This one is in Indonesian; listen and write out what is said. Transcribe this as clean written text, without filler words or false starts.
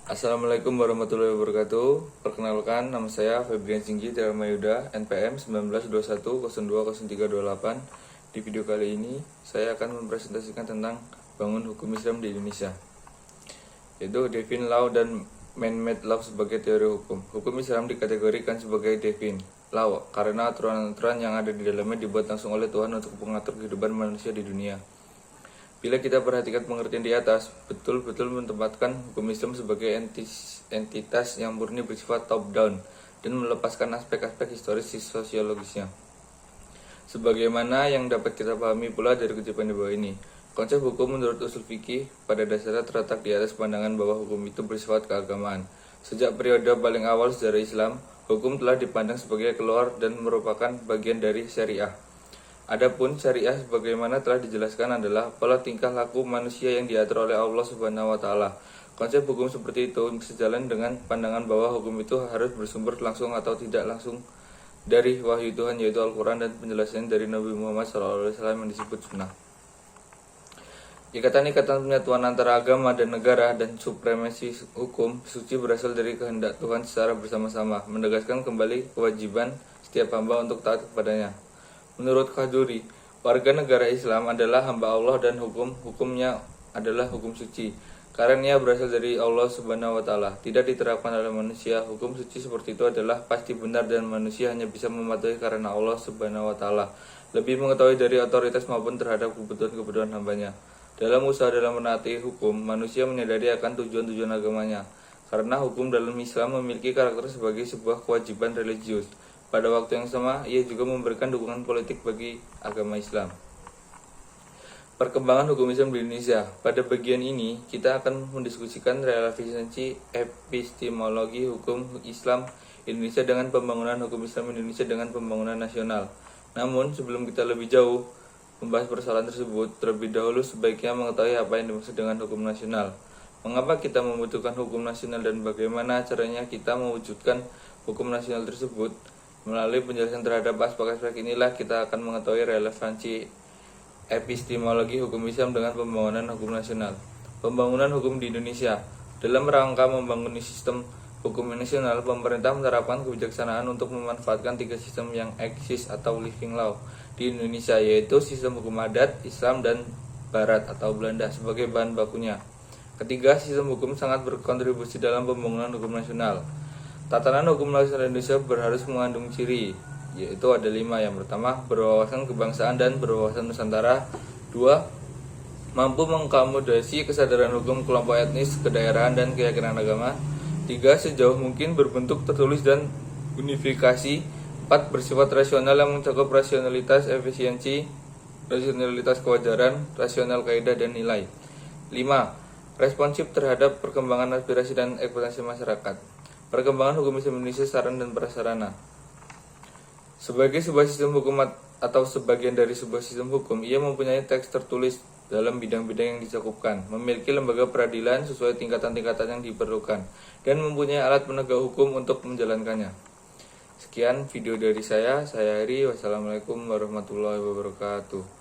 Assalamualaikum warahmatullahi wabarakatuh. Perkenalkan, nama saya Febrian Singgi Teramayuda, NPM 1921020328. Di video kali ini, saya akan mempresentasikan tentang bangun hukum Islam di Indonesia, yaitu Devin Law dan Man-Made Law sebagai teori hukum. Hukum Islam dikategorikan sebagai Devin Law karena aturan-aturan yang ada di dalamnya dibuat langsung oleh Tuhan untuk mengatur kehidupan manusia di dunia. Bila kita perhatikan pengertian di atas, betul-betul menempatkan hukum Islam sebagai entitas yang murni bersifat top-down dan melepaskan aspek-aspek historis sosiologisnya. Sebagaimana yang dapat kita pahami pula dari kutipan di bawah ini, konsep hukum menurut usul fikih pada dasarnya terletak di atas pandangan bahwa hukum itu bersifat keagamaan. Sejak periode paling awal sejarah Islam, hukum telah dipandang sebagai keluar dan merupakan bagian dari syariah. Adapun syariah sebagaimana telah dijelaskan adalah pola tingkah laku manusia yang diatur oleh Allah Subhanahu wa taala. Konsep hukum seperti itu sejalan dengan pandangan bahwa hukum itu harus bersumber langsung atau tidak langsung dari wahyu Tuhan, yaitu Al-Qur'an, dan penjelasan dari Nabi Muhammad SAW yang disebut sunnah. Ikatan-ikatan penyatuan antara agama dan negara dan supremasi hukum suci berasal dari kehendak Tuhan secara bersama-sama, menegaskan kembali kewajiban setiap hamba untuk taat kepadanya. Menurut Khaduri, warga negara Islam adalah hamba Allah dan hukumnya adalah hukum suci. Karena ia berasal dari Allah Subhanahu wa taala, tidak diterapkan oleh manusia. Hukum suci seperti itu adalah pasti benar dan manusia hanya bisa mematuhi karena Allah Subhanahu wa taala lebih mengetahui dari otoritas maupun terhadap kebutuhan-kebutuhan hambanya. Dalam usaha dalam menaati hukum, manusia menyadari akan tujuan-tujuan agamanya. Karena hukum dalam Islam memiliki karakter sebagai sebuah kewajiban religius. Pada waktu yang sama, ia juga memberikan dukungan politik bagi agama Islam. Perkembangan hukum Islam di Indonesia. Pada bagian ini, kita akan mendiskusikan relevansi epistemologi hukum Islam Indonesia dengan pembangunan hukum Islam Indonesia dengan pembangunan nasional. Namun, sebelum kita lebih jauh membahas persoalan tersebut, terlebih dahulu sebaiknya mengetahui apa yang dimaksud dengan hukum nasional. Mengapa kita membutuhkan hukum nasional dan bagaimana caranya kita mewujudkan hukum nasional tersebut? Melalui penjelasan terhadap aspek-aspek inilah kita akan mengetahui relevansi epistemologi hukum Islam dengan pembangunan hukum nasional. Pembangunan hukum di Indonesia. Dalam rangka membangun sistem hukum nasional, pemerintah menerapkan kebijaksanaan untuk memanfaatkan 3 sistem yang eksis atau living law di Indonesia, yaitu sistem hukum adat, Islam, dan Barat atau Belanda sebagai bahan bakunya. Ketiga, sistem hukum sangat berkontribusi dalam pembangunan hukum nasional. Tatanan hukum nasional Indonesia harus mengandung ciri, yaitu ada 5. Yang pertama, berwawasan kebangsaan dan berwawasan Nusantara. 2. Mampu mengakomodasi kesadaran hukum kelompok etnis, kedaerahan, dan keyakinan agama. 3. Sejauh mungkin berbentuk tertulis dan unifikasi. 4. Bersifat rasional yang mencakup rasionalitas efisiensi, rasionalitas kewajaran, rasional kaidah, dan nilai. 5. Responsif terhadap perkembangan aspirasi dan ekspektasi masyarakat. Perkembangan hukum Islam Indonesia, saran dan prasarana. Sebagai sebuah sistem hukum atau sebagian dari sebuah sistem hukum, ia mempunyai teks tertulis dalam bidang-bidang yang dicakupkan, memiliki lembaga peradilan sesuai tingkatan-tingkatan yang diperlukan, dan mempunyai alat penegak hukum untuk menjalankannya. Sekian video dari saya Heri. Wassalamualaikum warahmatullahi wabarakatuh.